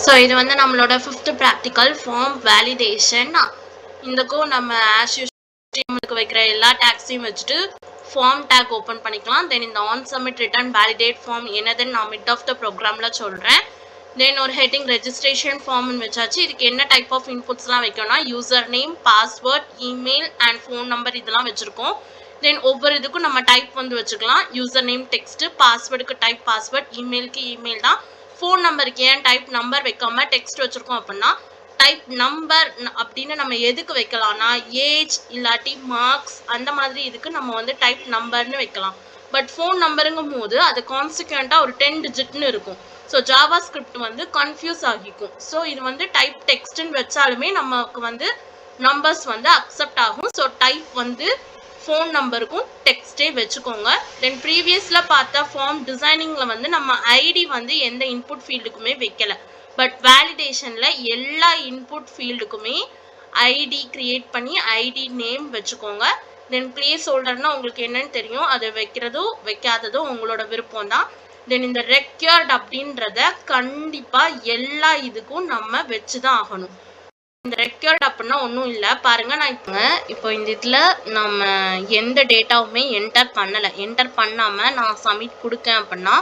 So இது வந்து நம்மளோட 5th ப்ராக்டிக்கல் ஃபார்ம் வேலிடேஷன். இதுக்கும் நம்ம ஆஸ் யூஷுவல் வைக்கிற எல்லா டேக்ஸையும் வச்சுட்டு ஃபார்ம் டேக் ஓப்பன் பண்ணிக்கலாம். தென் இந்த on submit return validate form என்னதுன்னு நான் மிட் ஆஃப் த ப்ரோக்ராமில் சொல்கிறேன். தென் ஒரு ஹெட்டிங் ரெஜிஸ்ட்ரேஷன் ஃபார்ம்னு வச்சாச்சு. இதுக்கு என்ன டைப் ஆஃப் இன்புட்ஸ்லாம் வைக்கணும்னா user name, password, email and phone number இதெல்லாம் வச்சுருக்கோம். தென் ஒவ்வொரு இதுக்கும் நம்ம டைப் வந்து வச்சுக்கலாம். யூசர் நேம் டெக்ஸ்ட்டு, பாஸ்வேர்டுக்கு டைப் பாஸ்வேர்ட், இமெயிலுக்கு இமெயில் தான். ஃபோன் நம்பருக்கு ஏன் டைப் நம்பர் வைக்காம டெக்ஸ்ட் வச்சுருக்கோம் அப்படின்னா டைப் நம்பர் அப்படின்னு நம்ம எதுக்கு வைக்கலாம்னா ஏஜ் இல்லாட்டி மார்க்ஸ் அந்த மாதிரி இதுக்கு நம்ம வந்து டைப் நம்பர்னு வைக்கலாம். பட் ஃபோன் நம்பருங்கும் போது அது கான்சிக்வெண்ட்டாக ஒரு 10 டிஜிட்னு இருக்கும். ஸோ ஜாவா ஸ்கிரிப்ட் வந்து கன்ஃபியூஸ் ஆகிக்கும். ஸோ இது வந்து டைப் டெக்ஸ்ட்னு வச்சாலுமே நமக்கு வந்து நம்பர்ஸ் வந்து அக்செப்ட் ஆகும். ஸோ டைப் வந்து ஃபோன் நம்பருக்கும் டெக்ஸ்டே வச்சுக்கோங்க. தென் ப்ரீவியஸில் பார்த்த ஃபார்ம் டிசைனிங்கில் வந்து நம்ம ஐடி வந்து எந்த இன்புட் ஃபீல்டுக்குமே வைக்கல. பட் வேலிடேஷனில் எல்லா இன்புட் ஃபீல்டுக்குமே ஐடி கிரியேட் பண்ணி ஐடி நேம் வச்சுக்கோங்க. தென் பிளேஸ் ஹோல்டர்னா உங்களுக்கு என்னன்னு தெரியும், அதை வைக்கிறதோ வைக்காததோ உங்களோட விருப்பம் தான். தென் இந்த ரெக்யர்ட் அப்படின்றத கண்டிப்பாக எல்லா இதுக்கும் நம்ம வச்சு தான் ஆகணும். இந்த ரெக்யர்ட் அப்படின்னா ஒன்றும் இல்லை, பாருங்க நான் இப்போ இந்த இதில் நம்ம எந்த டேட்டாவுமே என்டர் பண்ணலை. என்டர் பண்ணாமல் நான் சப்மிட் கொடுக்கேன் அப்படின்னா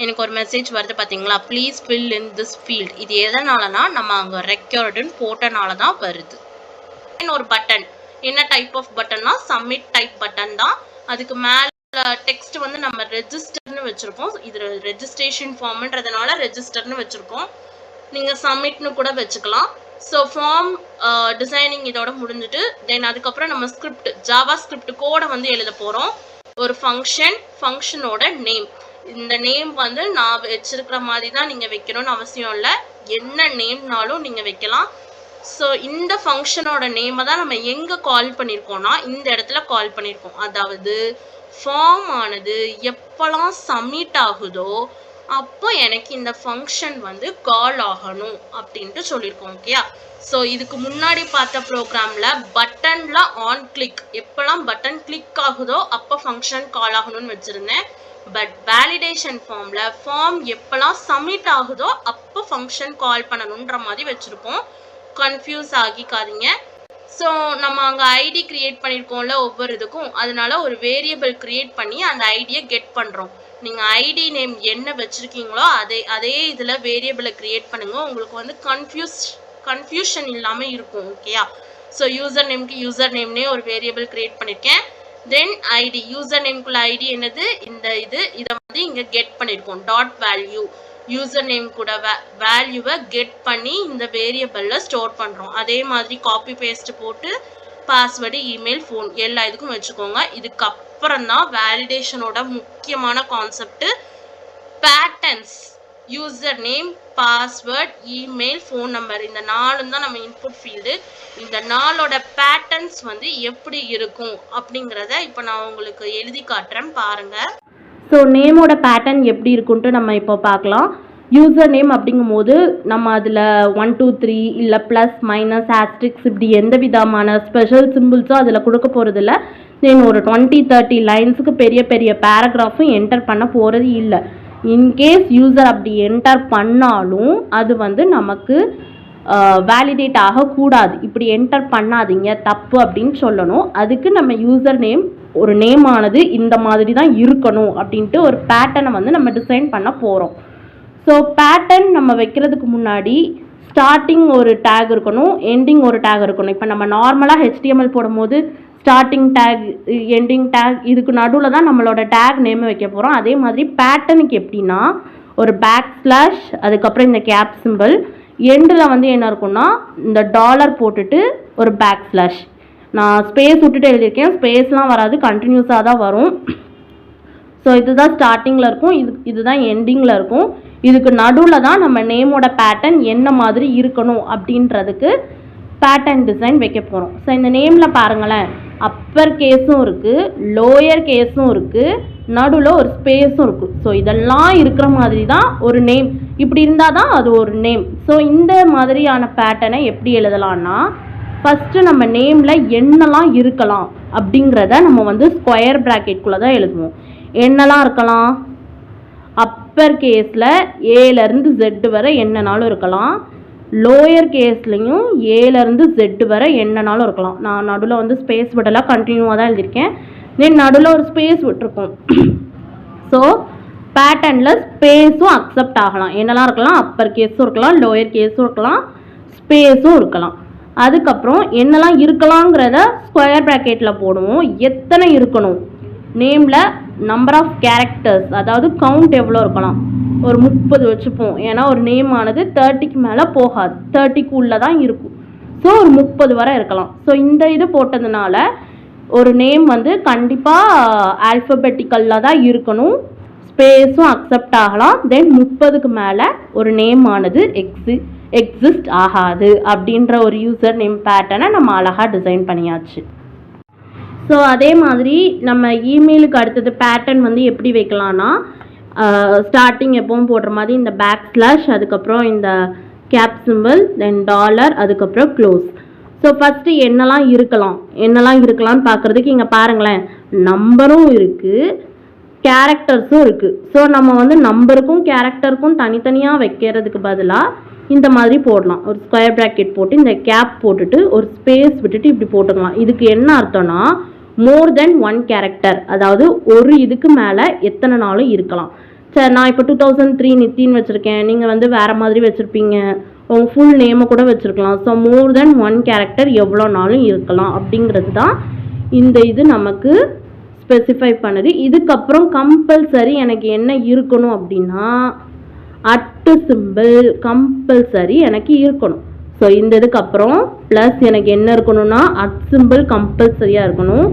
எனக்கு ஒரு மெசேஜ் வருது பார்த்தீங்களா, please fill in this field. இது எதனாலனா நம்ம அங்கே ரெக்யர்டுன்னு போட்டனால தான் வருது. ஒரு பட்டன், என்ன டைப் ஆஃப் பட்டன்னா சப்மிட் டைப் பட்டன் தான். அதுக்கு மேலே டெக்ஸ்ட் வந்து நம்ம ரெஜிஸ்டர்னு வச்சுருக்கோம். இது ரெஜிஸ்ட்ரேஷன் ஃபார்ம்ன்றதுனால ரெஜிஸ்டர்னு வச்சுருக்கோம். நீங்கள் சப்மிட்னு கூட வச்சுக்கலாம். ஸோ ஃபார்ம் டிசைனிங் இதோட முடிஞ்சுட்டு தென் அதுக்கப்புறம் நம்ம ஸ்கிரிப்ட் ஜாவா ஸ்கிரிப்ட் கோடை வந்து எழுத போகிறோம். ஒரு ஃபங்க்ஷனோட நேம், இந்த நேம் வந்து நான் வச்சிருக்கிற மாதிரி தான் நீங்கள் வைக்கணும்னு அவசியம் இல்லை, என்ன நேம்னாலும் நீங்கள் வைக்கலாம். ஸோ இந்த ஃபங்க்ஷனோட நேமை தான் நம்ம எங்கே கால் பண்ணியிருக்கோம்னா இந்த இடத்துல கால் பண்ணியிருக்கோம். அதாவது ஃபார்ம் ஆனது எப்போல்லாம் சப்மிட் ஆகுதோ அப்போ எனக்கு இந்த ஃபங்க்ஷன் வந்து கால் ஆகணும் அப்படின்ட்டு சொல்லியிருக்கோம். ஓகேயா? ஸோ இதுக்கு முன்னாடி பார்த்த ப்ரோக்ராமில் பட்டனில் ஆன் கிளிக், எப்போல்லாம் பட்டன் கிளிக் ஆகுதோ அப்போ ஃபங்க்ஷன் கால் ஆகணும்னு வச்சுருந்தேன். பட் வேலிடேஷன் ஃபார்மில் ஃபார்ம் எப்போல்லாம் சப்மிட் ஆகுதோ அப்போ ஃபங்க்ஷன் கால் பண்ணணுன்ற மாதிரி வச்சுருப்போம். கன்ஃபியூஸ் ஆகிக்காதீங்க. ஸோ நம்ம அங்கே ஐடி கிரியேட் பண்ணியிருக்கோம்ல ஒவ்வொரு இதுக்கும், அதனால ஒரு வேரியபிள் கிரியேட் பண்ணி அந்த ஐடியை கெட் பண்ணுறோம். நீங்கள் ஐடி நேம் என்ன வச்சுருக்கீங்களோ அதே இதில் வேரியபிளை கிரியேட் பண்ணுங்கள். உங்களுக்கு வந்து கன்ஃபியூஷன் இல்லாமல் இருக்கும். ஓகேயா? ஸோ யூசர் நேம்க்கு யூசர் நேம்னே ஒரு வேரியபிள் கிரியேட் பண்ணியிருக்கேன். தென் ஐடி, யூசர் நேம்குள்ள ஐடி என்னது, இதை வந்து இங்கே கெட் பண்ணியிருக்கோம். டாட் வேல்யூ, யூசர் நேம் கூட வேல்யூவை கெட் பண்ணி இந்த வேரியபிளில் ஸ்டோர் பண்ணுறோம். அதே மாதிரி காப்பி பேஸ்ட் போட்டு பாஸ்வேர்டு, இமெயில், ஃபோன் எல்லா இதுக்கும் வச்சுக்கோங்க. இதுக்கப்புறம் தான் வேலிடேஷனோட முக்கியமான concept patterns. User name, password, email, phone number, இந்த 4 தான் நம்ம இன்புட் ஃபீல்டு. இந்த 4ஓட பேட்டர்ன்ஸ் வந்து எப்படி இருக்கும் அப்படிங்கிறத இப்போ நான் உங்களுக்கு எழுதி காட்டுறேன் பாருங்கள். ஸோ நேமோட பேட்டர்ன் எப்படி இருக்குன்ட்டு நம்ம இப்போ பார்க்கலாம். யூசர் நேம் அப்படிங்கும்போது நம்ம அதில் 1 2 3 இல்லை ப்ளஸ் மைனஸ் ஆஸ்ட்ரிக்ஸ் இப்படி எந்த விதமான ஸ்பெஷல் சிம்பிள்ஸோ அதில் கொடுக்க போகிறதில்ல. தென் ஒரு 20 30 லைன்ஸுக்கு பெரிய பெரிய பேராகிராஃபும் என்டர் பண்ண போகிறது இல்லை. இன்கேஸ் யூசர் அப்படி என்டர் பண்ணாலும் அது வந்து நமக்கு வேலிடேட் ஆகக்கூடாது. இப்படி என்டர் பண்ணாதீங்க, தப்பு அப்படின்னு சொல்லணும். அதுக்கு நம்ம யூசர் நேம் ஒரு நேம் ஆனது இந்த மாதிரி தான் இருக்கணும் அப்படின்ட்டு ஒரு பேட்டர்னை வந்து நம்ம டிசைன் பண்ண போகிறோம். ஸோ பேட்டர்ன் நம்ம வைக்கிறதுக்கு முன்னாடி ஸ்டார்டிங் ஒரு டேக் இருக்கணும், எண்டிங் ஒரு டேக் இருக்கணும். இப்போ நம்ம நார்மலாக HTML போடும்போது ஸ்டார்டிங் டேக், எண்டிங் டேக், இதுக்கு நடுவில் தான் நம்மளோட டேக் நேமை வைக்க போகிறோம். அதே மாதிரி பேட்டர்னுக்கு எப்படின்னா ஒரு பேக்ஸ்லாஷ், அதுக்கப்புறம் இந்த கேப் சிம்பிள், எண்டில் வந்து என்ன இருக்குன்னா இந்த டாலர் போட்டுட்டு ஒரு பேக்ஸ்லாஷ். நான் ஸ்பேஸ் விட்டுட்டு எழுதியிருக்கேன், ஸ்பேஸ்லாம் வராது, கண்டினியூஸாக தான் வரும். ஸோ இதுதான் ஸ்டார்டிங்கில் இருக்கும், இதுதான் எண்டிங்கில் இருக்கும். இதுக்கு நடுவில் தான் நம்ம நேமோட பேட்டர்ன் என்ன மாதிரி இருக்கணும் அப்படின்றதுக்கு பேட்டர்ன் டிசைன் வைக்க போகிறோம். ஸோ இந்த நேமில் பாருங்களேன், அப்பர் கேஸும் இருக்குது, லோயர் கேஸும் இருக்குது, நடுவில் ஒரு ஸ்பேஸும் இருக்குது. ஸோ இதெல்லாம் இருக்கிற மாதிரி தான் ஒரு நேம். இப்படி இருந்தால் தான் அது ஒரு நேம். ஸோ இந்த மாதிரியான பேட்டர்னை எப்படி எழுதலான்னா ஃபஸ்ட்டு நம்ம நேமில் என்னெல்லாம் இருக்கலாம் அப்படிங்கிறத நம்ம வந்து ஸ்கொயர் ப்ராக்கெட்குள்ளே தான் எழுதுவோம். என்னெல்லாம் இருக்கலாம், அப்பர் கேஸில் ஏலேருந்து ஜெட் வரை என்னனாலும் இருக்கலாம், லோயர் கேஸ்லையும் ஏலேருந்து ஜெட் வரை என்னனாலும் இருக்கலாம். நான் நடுவில் வந்து ஸ்பேஸ் விடலாம், கண்டினியூவாக தான் எழுதியிருக்கேன். தென் நடுவில் ஒரு ஸ்பேஸ் விட்டுருக்கோம். ஸோ பேட்டர்னில் ஸ்பேஸும் அக்செப்ட் ஆகலாம். என்னெல்லாம் இருக்கலாம், அப்பர் கேஸும் இருக்கலாம், லோயர் கேஸும் இருக்கலாம், ஸ்பேஸும் இருக்கலாம். அதுக்கப்புறம் என்னெல்லாம் இருக்கலாங்கிறத ஸ்கொயர் ப்ராக்கெட்டில் போடுவோம். எத்தனை இருக்கணும், நேமில் நம்பர் ஆஃப் கேரக்டர்ஸ், அதாவது கவுண்ட் எவ்வளோ இருக்கலாம், ஒரு 30 வச்சுப்போம். ஏன்னா ஒரு நேம் ஆனது 30க்கு மேலே போகாது, 30க்கு உள்ளே தான் இருக்கும். ஸோ ஒரு 30 வரை இருக்கலாம். ஸோ இந்த இது போட்டதுனால ஒரு நேம் வந்து கண்டிப்பாக ஆல்ஃபபெட்டிக்கலில் தான் இருக்கணும், ஸ்பேஸும் அக்செப்ட் ஆகலாம். தென் 30க்கு மேலே ஒரு நேம் ஆனது எக்ஸிஸ்ட் ஆகாது அப்படின்ற ஒரு யூசர் நேம் பேட்டர்னை நம்ம அழகாக டிசைன் பண்ணியாச்சு. ஸோ அதே மாதிரி நம்ம இமெயிலுக்கு அடுத்தது பேட்டர்ன் வந்து எப்படி வைக்கலாம்னா, ஸ்டார்டிங் எப்பவும் போடுற மாதிரி இந்த பேக்ஸ்லாஷ், அதுக்கப்புறம் இந்த கேப் சிம்பிள், தென் டாலர், அதுக்கப்புறம் க்ளோஸ். ஸோ ஃபஸ்ட்டு என்னெல்லாம் இருக்கலாம்னு பார்க்குறதுக்கு இங்கே பாருங்களேன், நம்பரும் இருக்குது, கேரக்டர்ஸும் இருக்குது. ஸோ நம்ம வந்து நம்பருக்கும் கேரக்டருக்கும் தனித்தனியாக வைக்கிறதுக்கு பதிலாக இந்த மாதிரி போடலாம். ஒரு ஸ்கொயர் ப்ராக்கெட் போட்டு இந்த கேப் போட்டுட்டு ஒரு ஸ்பேஸ் விட்டுட்டு இப்படி போட்டுக்கலாம். இதுக்கு என்ன அர்த்தம்னா, மோர் தென் 1 கேரக்டர், அதாவது ஒரு இதுக்கு மேலே எத்தனை நாளும் இருக்கலாம். சரி, நான் இப்போ 2003 நித்தின்னு வச்சுருக்கேன், நீங்கள் வந்து வேறு மாதிரி வச்சுருப்பீங்க, உங்கள் ஃபுல் நேமை கூட வச்சுருக்கலாம். ஸோ மோர் தென் 1 கேரக்டர் எவ்வளோ நாளும் இருக்கலாம் அப்படிங்கிறது தான் இந்த இது நமக்கு ஸ்பெசிஃபை பண்ணுது. இதுக்கப்புறம் கம்பல்சரி எனக்கு என்ன இருக்கணும் அப்படின்னா, அட்டு சிம்பிள் கம்பல்சரி எனக்கு இருக்கணும். ஸோ இந்த இதுக்கப்புறம் ப்ளஸ் எனக்கு என்ன இருக்கணும்னா, அட் சிம்பிள் கம்பல்சரியாக இருக்கணும்.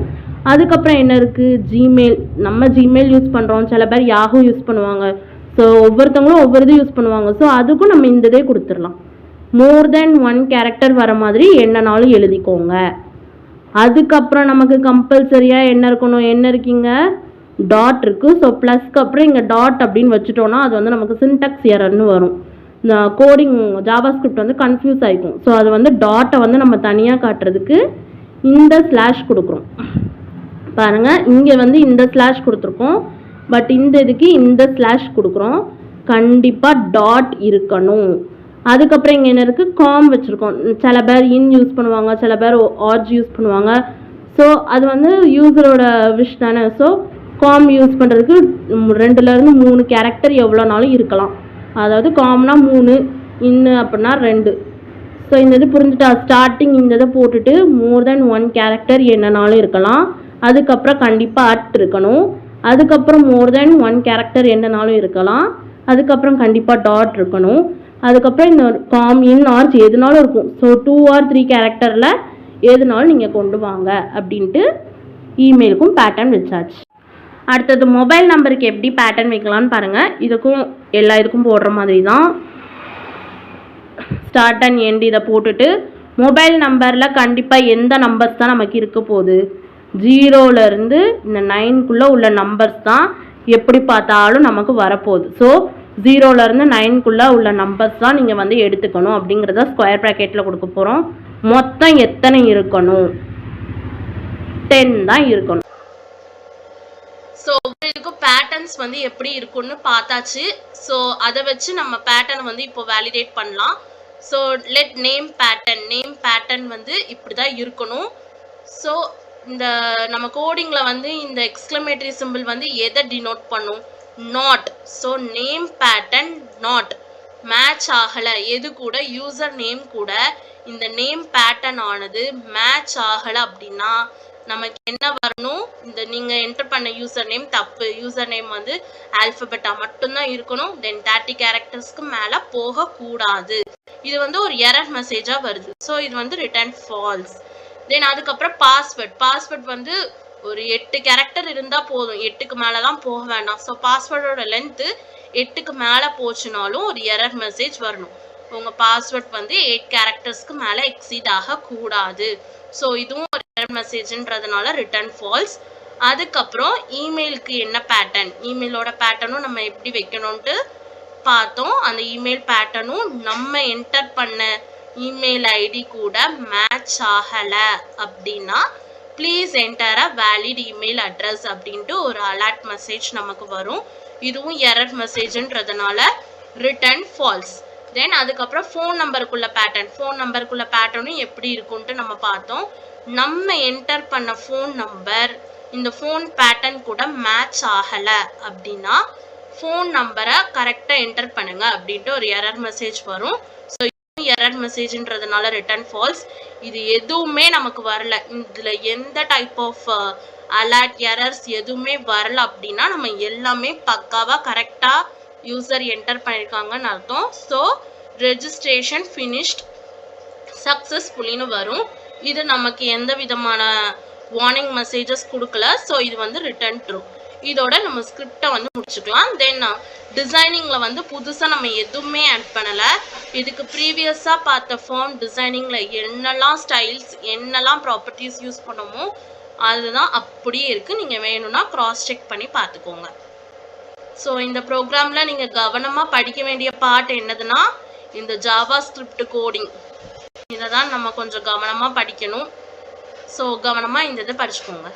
அதுக்கப்புறம் என்ன இருக்குது, ஜிமெயில். நம்ம ஜிமெயில் யூஸ் பண்ணுறோம், சில பேர் யாஹூ யூஸ் பண்ணுவாங்க. ஸோ ஒவ்வொருத்தவங்களும் ஒவ்வொரு இது யூஸ் பண்ணுவாங்க. ஸோ அதுக்கும் நம்ம இந்த இதே கொடுத்துடலாம். மோர் தென் 1 கேரக்டர் வர மாதிரி என்னனாலும் எழுதிக்கோங்க. அதுக்கப்புறம் நமக்கு கம்பல்சரியாக என்ன இருக்கணும், என்ன இருக்கீங்க, டாட் இருக்குது. ஸோ ப்ளஸ்க்கு அப்புறம் இங்கே டாட் அப்படின்னு வச்சுட்டோன்னா அது வந்து நமக்கு சின்டாக்ஸ் எரர்னு வரும். இந்த கோடிங் ஜாவாஸ்கிரிப்ட் வந்து கன்ஃபியூஸ் ஆகிக்கும். ஸோ அது வந்து டாட்டை வந்து நம்ம தனியாக காட்டுறதுக்கு இந்த ஸ்லாஷ் கொடுக்குறோம். பாருங்கள், இங்கே வந்து இந்த ஸ்லாஷ் கொடுத்துருக்கோம், பட் இந்த இதுக்கு இந்த ஸ்லாஷ் கொடுக்குறோம். கண்டிப்பாக டாட் இருக்கணும். அதுக்கப்புறம் இங்கே என்ன இருக்குது, காம் வச்சுருக்கோம். சில பேர் இன் யூஸ் பண்ணுவாங்க, சில பேர் ஆர்ஜ் யூஸ் பண்ணுவாங்க. ஸோ அது வந்து யூஸரோட விஷ் தானே. ஸோ காம் யூஸ் பண்ணுறதுக்கு 2லேருந்து 3 கேரக்டர் எவ்வளோனாலும் இருக்கலாம். அதாவது காம்னா 3, இன்னு அப்படின்னா 2. ஸோ இந்த இது புரிஞ்சுட்டா, ஸ்டார்டிங் இந்த இதை போட்டுட்டு மோர் தென் 1 கேரக்டர் என்னனாலும் இருக்கலாம். அதுக்கப்புறம் கண்டிப்பாக அட் இருக்கணும். அதுக்கப்புறம் மோர் தென் 1 கேரக்டர் என்னனாலும் இருக்கலாம். அதுக்கப்புறம் கண்டிப்பாக டாட் இருக்கணும். அதுக்கப்புறம் இந்த காம் இன் ஆர்ஜ் எதுனாலும் இருக்கும். ஸோ 2 or 3 கேரக்டரில் எதுனாலும் நீங்கள் கொண்டு வாங்க அப்படின்ட்டு இமெயிலுக்கும் பேட்டர்ன் வச்சாச்சு. அடுத்தது மொபைல் நம்பருக்கு எப்படி பேட்டர்ன் வைக்கலான்னு பாருங்கள். இதுக்கும் எல்லா இதுக்கும் போடுற மாதிரி தான். ஸ்டார்ட் அண்ட் எண்ட் இதை போட்டுட்டு மொபைல் நம்பரில் கண்டிப்பாக எந்த நம்பர்ஸ் தான் நமக்கு இருக்க போகுது, 0லேருந்து இந்த 9க்குள்ளே உள்ள நம்பர்ஸ் தான் எப்படி பார்த்தாலும் நமக்கு வரப்போகுது. ஸோ 0லேருந்து 9க்குள்ளே உள்ள நம்பர்ஸ் தான் நீங்கள் வந்து எடுத்துக்கணும் அப்படிங்கிறத ஸ்கொயர் ப்ராக்கெட்டில் கொடுக்க போகிறோம். மொத்தம் எத்தனை இருக்கணும், 10 தான் இருக்கணும். ஸோ இதுக்கும் பேட்டர்ன்ஸ் வந்து எப்படி இருக்குன்னு பார்த்தாச்சு. ஸோ அதை வச்சு நம்ம பேட்டர்ன் வந்து இப்போ வேலிடேட் பண்ணலாம். ஸோ லெட் நேம் பேட்டர்ன் வந்து இப்படி தான் இருக்கணும். ஸோ இந்த நம்ம கோடிங்கில் வந்து இந்த எக்ஸ்க்ளமேட்டரி சிம்பிள் வந்து எதை டினோட் பண்ணும், not. So name pattern not match ஆகலை, எது கூட, யூசர் நேம் கூட இந்த நேம் பேட்டர்ன் ஆனது மேட்ச் ஆகலை அப்படின்னா நமக்கு என்ன வரணும், இந்த நீங்கள் என்டர் பண்ண யூசர் நேம் தப்பு, யூசர் நேம் வந்து ஆல்ஃபபெட்டாக மட்டும்தான் இருக்கணும், தென் 30 கேரக்டர்ஸ்க்கு மேலே போகக்கூடாது. இது வந்து ஒரு எரர் மெசேஜாக வருது. ஸோ இது வந்து ரிட்டர்ன் ஃபால்ஸ். தென் அதுக்கப்புறம் பாஸ்வேர்ட் வந்து ஒரு 8 கேரக்டர் இருந்தால் போதும், 8க்கு மேலெலாம் போக வேண்டாம். ஸோ பாஸ்வேர்டோட லென்த்து 8க்கு மேலே போச்சுனாலும் ஒரு எரர் மெசேஜ் வரணும். உங்கள் பாஸ்வேர்ட் வந்து 8 கேரக்டர்ஸ்க்கு மேலே எக்ஸீட் ஆகக்கூடாது. ஸோ இதுவும் ஒரு எரர் மெசேஜ்ன்றதுனால ரிட்டர்ன் ஃபால்ஸ். அதுக்கப்புறம் இமெயிலுக்கு என்ன பேட்டர்ன், இமெயிலோட பேட்டர்னும் நம்ம எப்படி வைக்கணும்ன்ட்டு பார்த்தோம். அந்த இமெயில் பேட்டர்னும் நம்ம என்டர் பண்ண இமெயில் ஐடி கூட மேட்ச் ஆகலை அப்படின்னா please enter a valid email address அப்படின்ட்டு ஒரு அலர்ட் மெசேஜ் நமக்கு வரும். இதுவும் எரர் மெசேஜ்ன்றதுனால ரிட்டர்ன் ஃபால்ஸ். தென் அதுக்கப்புறம் ஃபோன் நம்பருக்குள்ள பேட்டர்னும் எப்படி இருக்குன்ட்டு நம்ம பார்த்தோம். நம்ம என்டர் பண்ண ஃபோன் நம்பர் இந்த ஃபோன் பேட்டர்ன் கூட மேட்ச் ஆகலை அப்படின்னா ஃபோன் நம்பரை கரெக்டாக என்டர் பண்ணுங்க அப்படின்ட்டு ஒரு எரர் மெசேஜ் வரும். ஸோ எரர் மெசேஜ்ன்றதுனால ரிட்டர்ன் ஃபால்ஸ். இது எதுவுமே நமக்கு வரல, இதில் எந்த டைப் ஆஃப் அலர்ட் எரர்ஸ் எதுவுமே வரல அப்படின்னா நம்ம எல்லாமே பக்காவாக கரெக்டாக யூசர் என்டர் பண்ணியிருக்காங்கன்னு அர்த்தம். ஸோ ரெஜிஸ்ட்ரேஷன் ஃபினிஷ்ட் சக்ஸஸ்ஃபுல்லின்னு வரும். இது நமக்கு எந்த விதமான வார்னிங் மெசேஜஸ் கொடுக்கல. ஸோ இது வந்து ரிட்டர்ன் ட்ரூ. இதோட நம்ம ஸ்கிரிப்டை வந்து முடிச்சுக்கலாம். தென் டிசைனிங்கில் வந்து புதுசாக நம்ம எதுவுமே ஆட் பண்ணலை. இதுக்கு ப்ரீவியஸாக பார்த்த ஃபார்ம் டிசைனிங்கில் என்னெல்லாம் ஸ்டைல்ஸ் என்னெல்லாம் ப்ராப்பர்ட்டிஸ் யூஸ் பண்ணமோ அதுதான் அப்படியே இருக்குது. நீங்கள் வேணும்னா க்ராஸ் செக் பண்ணி பார்த்துக்கோங்க. ஸோ இந்த ப்ரோக்ராமில் நீங்கள் கவனமாக படிக்க வேண்டிய பார்ட் என்னதுன்னா இந்த ஜாவா ஸ்கிரிப்ட் கோடிங். இதை தான் நம்ம கொஞ்சம் கவனமாக படிக்கணும். ஸோ கவனமாக இந்த இதை படிச்சுக்கோங்க.